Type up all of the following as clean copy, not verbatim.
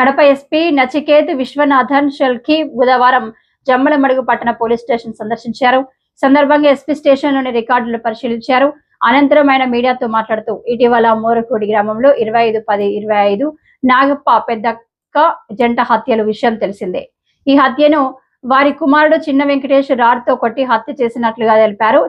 Kadapa SP Nachiket Viswanathan షెల్కి బుధవారం జమ్మలమడుగు పట్టణ police station సందర్శించారు. సందర్భంగా ఎస్పీ స్టేషన్లోని రికార్డులు పరిశీలించారు. అనంతరం ఆయన మీడియాతో మాట్లాడుతూ ఇటీవల మోరకోడి గ్రామంలో 25/10/25 నాగప్ప పెద్దక్క జంట హత్యల విషయం తెలిసిందే. ఈ హత్యను వారి కుమారుడు చిన్న వెంకటేష్ రాడ్తో కొట్టి హత్య చేసినట్లుగా తెలిపారు.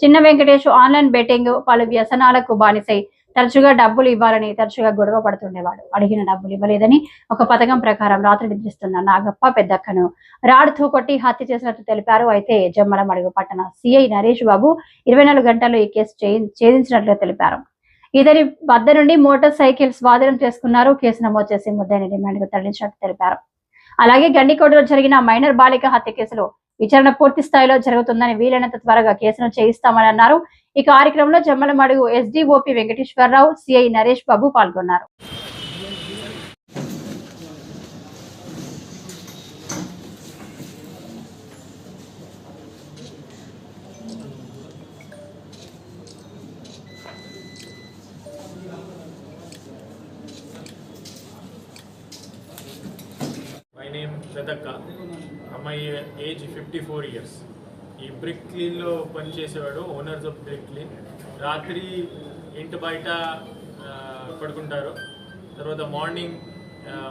చిన్న వెంకటేష్ ఆన్లైన్ బెట్టింగ్, పలు వ్యసనాలకు బానిసై తరచుగా డబ్బులు ఇవ్వాలని తరచుగా గొడవ పడుతుండేవాడు. అడిగిన డబ్బులు ఇవ్వలేదని ఒక పథకం ప్రకారం రాత్రి నిద్రిస్తున్న నాగప్ప పెద్దక్కను రాడ్తో కొట్టి హత్య చేసినట్లు తెలిపారు. అయితే జమ్మలమడుగు పట్టణ సిఐ నరేష్ బాబు 24 గంటల్లో ఈ కేసు ఛేదించినట్లుగా తెలిపారు. ఇతని వద్ద నుండి మోటార్ సైకిల్ స్వాధీనం చేసుకున్నారు. కేసు నమోదు చేసి ముద్దాయిని రిమాండ్కు తరలించినట్లు తెలిపారు. అలాగే గండికోటలో జరిగిన మైనర్ బాలిక హత్య కేసులో విచారణ పూర్తి స్థాయిలో జరుగుతుందని, వీలైనంత త్వరగా కేసును చేయిస్తామని అన్నారు. ఈ కార్యక్రమంలో జమ్మలమడుగు ఎస్డిఓపి వెంకటేశ్వరరావు, సిఐ నరేష్ బాబు పాల్గొన్నారు. My name Sadaka. అమ్మాయి ఏజ్ 54 years. ఈ బ్రిక్ క్లీన్లో పనిచేసేవాడు, ఓనర్స్ ఆఫ్ బ్రిక్ క్లీన్. రాత్రి ఇంటి బయట పడుకుంటారు. తర్వాత మార్నింగ్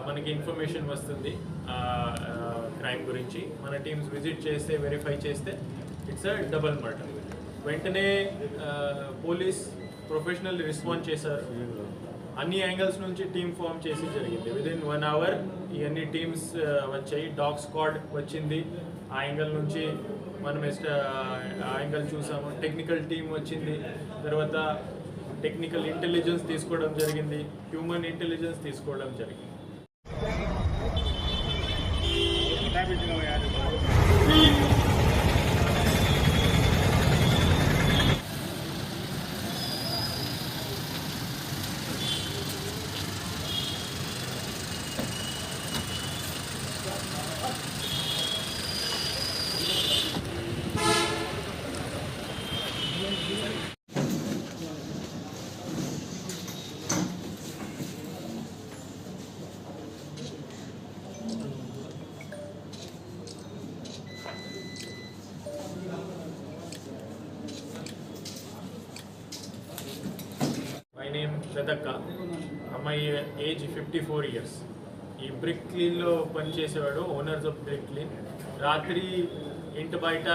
మనకి ఇన్ఫర్మేషన్ వస్తుంది క్రైమ్ గురించి. మన టీమ్స్ విజిట్ చేస్తే, వెరిఫై చేస్తే ఇట్స్ అ డబుల్ మర్డర్. వెంటనే పోలీస్ ప్రొఫెషనల్ రెస్పాన్స్ చేశారు. అన్ని యాంగిల్స్ నుంచి టీమ్ ఫామ్ చేసి జరిగింది. విదిన్ 1 hour ఇవన్నీ టీమ్స్ వచ్చాయి. డాగ్ స్క్వాడ్ వచ్చింది. ఆ యాంగిల్ నుంచి మనం ఆ యాంగిల్ చూసాము. టెక్నికల్ టీమ్ వచ్చింది. తర్వాత టెక్నికల్ ఇంటెలిజెన్స్ తీసుకోవడం జరిగింది. హ్యూమన్ ఇంటెలిజెన్స్ తీసుకోవడం జరిగింది. నేమ్ పెద్దక్క. అమ్మాయి ఏజ్ 54 years. ఈ బ్రిక్ క్లీన్లో పనిచేసేవాడు, ఓనర్స్ ఆఫ్ బ్రిక్ క్లీన్. రాత్రి ఇంటి బయట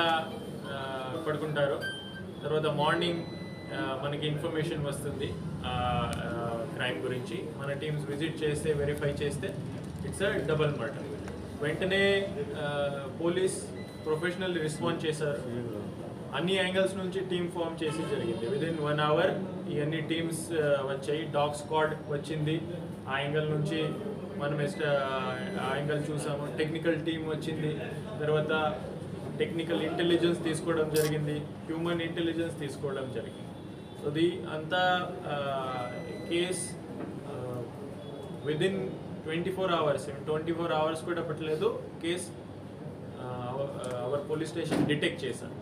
పడుకుంటారు. తర్వాత మార్నింగ్ మనకి ఇన్ఫర్మేషన్ వస్తుంది క్రైమ్ గురించి. మన టీమ్స్ విజిట్ చేస్తే, వెరిఫై చేస్తే ఇట్స్ అ డబుల్ మర్డర్. వెంటనే పోలీస్ ప్రొఫెషనల్ రెస్పాన్స్ చేశారు. అన్ని యాంగిల్స్ నుంచి టీమ్ ఫామ్ చేసి జరిగింది. విదిన్ 1 hour ఇవన్నీ టీమ్స్ వచ్చాయి. డాగ్ స్క్వాడ్ వచ్చింది. ఆ యాంగిల్ నుంచి మనం ఆ యాంగిల్ చూసాము. టెక్నికల్ టీమ్ వచ్చింది. తర్వాత టెక్నికల్ ఇంటెలిజెన్స్ తీసుకోవడం జరిగింది. హ్యూమన్ ఇంటెలిజెన్స్ తీసుకోవడం జరిగింది. సో ది అంతా కేస్ విదిన్ 24 hours, 24 hours కూడా పట్టలేదు. Case our police station detect చేశారు.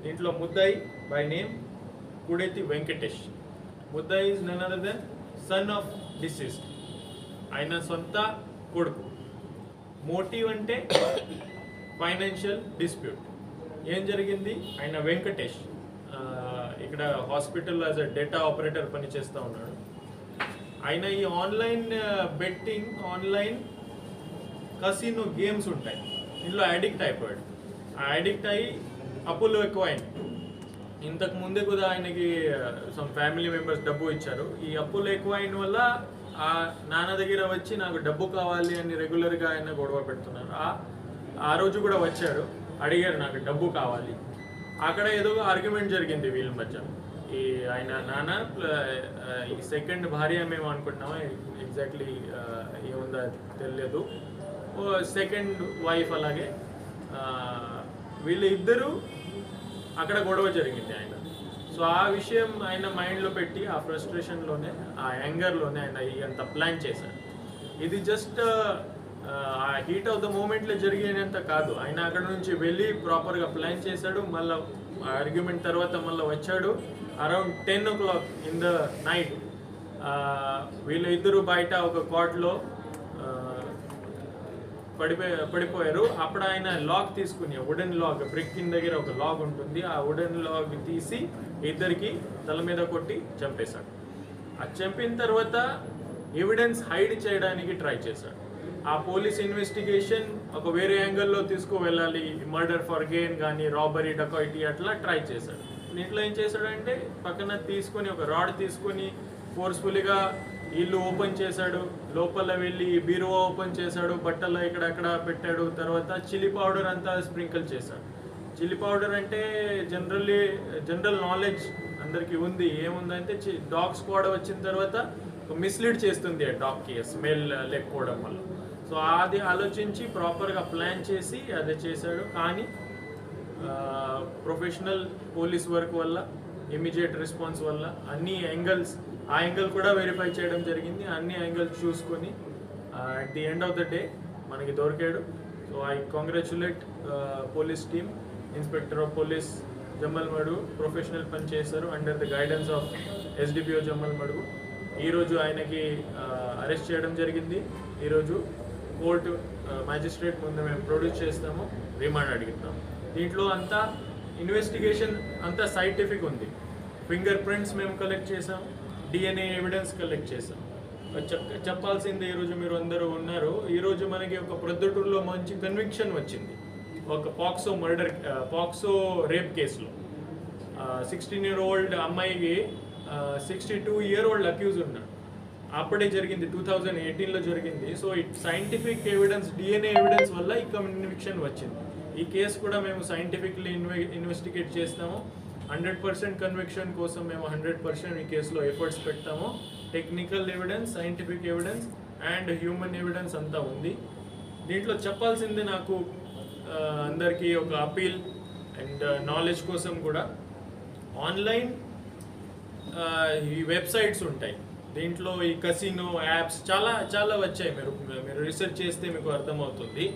దీంట్లో ముద్దాయి బై నేమ్ కుడేతి వెంకటేష్. ముద్దాయి is none other than son of deceased. ఆయన సొంత కొడుకు. మోటివ్ అంటే ఫైనాన్షియల్ డిస్ప్యూట్. ఏం జరిగింది? ఆయన వెంకటేష్ ఇక్కడ హాస్పిటల్లో యాజ్ అ డేటా ఆపరేటర్ పనిచేస్తూ ఉన్నాడు. ఆయన ఈ ఆన్లైన్ బెట్టింగ్, ఆన్లైన్ కసినో గేమ్స్ ఉంటాయి, ఇందులో అడిక్ట్ అయిపోయాడు. ఆ అడిక్ట్ అయ్యి అప్పులు ఎక్కువైంది. ఇంతకు ముందే కూడా ఆయనకి సమ్ ఫ్యామిలీ మెంబర్స్ డబ్బు ఇచ్చారు. ఈ అప్పులు ఎక్కువైన వల్ల ఆ నాన్న దగ్గర వచ్చి నాకు డబ్బు కావాలి అని రెగ్యులర్గా ఆయన గొడవ పెడుతున్నారు. ఆ రోజు కూడా వచ్చారు, అడిగారు నాకు డబ్బు కావాలి. అక్కడ ఏదో ఆర్గ్యుమెంట్ జరిగింది వీళ్ళ మధ్య. ఈ ఆయన నాన్న ఈ సెకండ్ భార్య మేము అనుకుంటున్నామా, ఎగ్జాక్ట్లీ ఏముందో తెలియదు, సెకండ్ వైఫ్. అలాగే వీళ్ళు ఇద్దరు అక్కడ గొడవ జరిగింది ఆయన. సో ఆ విషయం ఆయన మైండ్లో పెట్టి, ఆ ఫ్రస్ట్రేషన్లోనే, ఆ యాంగర్లోనే ఆయన అంత ప్లాన్ చేశారు. ఇది జస్ట్ ఆ హీట్ ఆఫ్ ద మూమెంట్లో జరిగినంత కాదు. ఆయన అక్కడ నుంచి వెళ్ళి ప్రాపర్గా ప్లాన్ చేశాడు. మళ్ళీ ఆర్గ్యుమెంట్ తర్వాత మళ్ళీ వచ్చాడు. Around 10 o'clock in the night వీళ్ళు ఇద్దరు బయట ఒక కోర్ట్లో పడిపోయారు. అప్పుడు ఆయన లాగ్ తీసుకుని వుడెన్ లాగ్ బ్రిక్ దగ్గర ఒక లాగ్ ఉంటుంది, ఆ వుడెన్ లాగ్ తీసి ఇద్దరికి తల మీద కొట్టి చంపేశాడు. అది చంపిన తర్వాత ఎవిడెన్స్ హైడ్ చేయడానికి ట్రై చేశాడు. ఆ పోలీస్ ఇన్వెస్టిగేషన్ ఒక వేరే యాంగిల్లో తీసుకువెళ్ళాలి, మర్డర్ ఫర్ గెయిన్ కానీ రాబరీ డకాయిటీ అట్లా ట్రై చేశాడు. దీంట్లో ఏం చేశాడంటే పక్కన తీసుకొని ఒక రాడ్ తీసుకొని ఫోర్స్ఫుల్గా ఇల్లు ఓపెన్ చేశాడు, లోపల వెళ్ళి బీరువా ఓపెన్ చేశాడు, బట్టలు ఇక్కడక్కడ పెట్టాడు. తర్వాత చిల్లీ పౌడర్ అంతా స్ప్రింకిల్ చేశాడు. చిల్లీ పౌడర్ అంటే జనరల్ నాలెడ్జ్ అందరికీ ఉంది. ఏముందంటే డాగ్ స్క్వాడ్ వచ్చిన తర్వాత మిస్లీడ్ చేస్తుంది ఆ డాగ్కి స్మెల్ లేకపోవడం వల్ల. సో అది ఆలోచించి ప్రాపర్గా ప్లాన్ చేసి అదే చేశాడు. కానీ ప్రొఫెషనల్ పోలీస్ వర్క్ వల్ల, ఇమీడియట్ రెస్పాన్స్ వల్ల అన్ని యాంగిల్స్, ఆ యాంగిల్ కూడా వెరిఫై చేయడం జరిగింది. అన్ని యాంగిల్స్ చూసుకొని at the end of the day మనకి దొరికాడు. So I congratulate police team, inspector of police Jammalamadugu professional పని చేశారు under the guidance of SDPO Jammalamadugu. ఈరోజు ఆయనకి అరెస్ట్ చేయడం జరిగింది. ఈరోజు కోర్టు మ్యాజిస్ట్రేట్ ముందు మేము ప్రొడ్యూస్ చేస్తాము, రిమాండ్ అడుగుతాము. దీంట్లో అంతా ఇన్వెస్టిగేషన్ అంతా సైంటిఫిక్ ఉంది. ఫింగర్ ప్రింట్స్ మేము కలెక్ట్ చేసాం, డిఎన్ఏ ఎవిడెన్స్ కలెక్ట్ చేసాం. చెప్పాల్సింది ఈరోజు మీరు అందరూ ఉన్నారు. ఈరోజు మనకి ఒక ప్రొద్దుటూరులో మంచి కన్విక్షన్ వచ్చింది. ఒక పాక్సో రేప్ కేసులో 16-year-old అమ్మాయికి 62-year-old అక్యూజ్ ఉన్నాడు. అప్పుడే జరిగింది, 2018లో జరిగింది. So scientific evidence, DNA evidence వల్ల ఈ కన్విక్షన్ వచ్చింది. ఈ కేసు కూడా మేము సైంటిఫిక్లీ ఇన్వెస్టిగేట్ చేస్తాము. 100% కన్విక్షన్ కోసం మేము 100% ఈ కేసులో ఎఫర్ట్స్ పెడతాము. Technical evidence, scientific evidence and human evidence అంతా ఉంది. దీంట్లో చెప్పాల్సింది నాకు అందరికీ ఒక అపీల్ అండ్ నాలెడ్జ్ కోసం కూడా, ఆన్లైన్ ఈ వెబ్సైట్స్ ఉంటాయి, దీంట్లో ఈ కసినో యాప్స్ చాలా వచ్చాయి. మీరు రీసెర్చ్ చేస్తే మీకు అర్థమవుతుంది.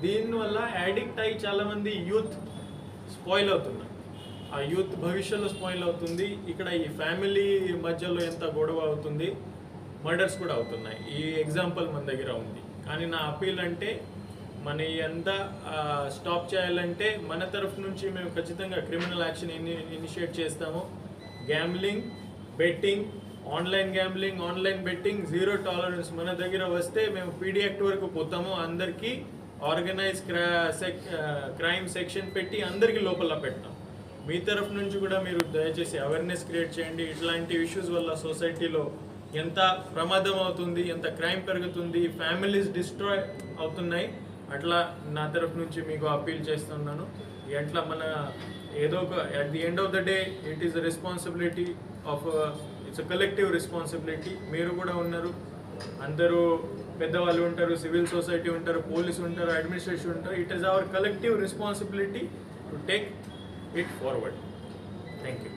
దీనివల్ల యాడిక్ట్ అయ్యి చాలామంది యూత్ స్పాయిల్ అవుతున్నారు. ఆ యూత్ భవిష్యత్తులో స్పాయిల్ అవుతుంది. ఇక్కడ ఈ ఫ్యామిలీ మధ్యలో ఎంత గొడవ అవుతుంది, మర్డర్స్ కూడా అవుతున్నాయి. ఈ ఎగ్జాంపుల్ మన దగ్గర ఉంది. కానీ నా అపీల్ అంటే మన అంతా స్టాప్ చేయాలంటే మన తరఫు నుంచి మేము ఖచ్చితంగా క్రిమినల్ యాక్షన్ ఇనిషియేట్ చేస్తాము. Gambling, betting, online gambling, online betting, 0 tolerance. మన దగ్గర వస్తే మేము పీడీ యాక్ట్ వరకు పోతాము. అందరికీ ఆర్గనైజ్ క్రైమ్ సెక్షన్ పెట్టి అందరికీ లోపల పెడతాం. మీ తరఫు నుంచి కూడా మీరు దయచేసి అవేర్నెస్ క్రియేట్ చేయండి. ఇట్లాంటి ఇష్యూస్ వల్ల సొసైటీలో ఎంత ప్రమాదం అవుతుంది, ఎంత క్రైమ్ పెరుగుతుంది, ఫ్యామిలీస్ డిస్ట్రాయ్ అవుతున్నాయి. అట్లా నా తరఫు నుంచి మీకు అపీల్ చేస్తున్నాను. ఎట్లా మన ఏదో ఒక at the end of the day it is the responsibility of, it's a collective responsibility. మీరు కూడా ఉన్నారు, అందరూ పెద్దవాళ్ళు ఉంటారు, సివిల్ సొసైటీ ఉంటారు, పోలీస్ ఉంటారు, అడ్మినిస్ట్రేషన్ ఉంటారు. It is our collective responsibility to take it forward. Thank you.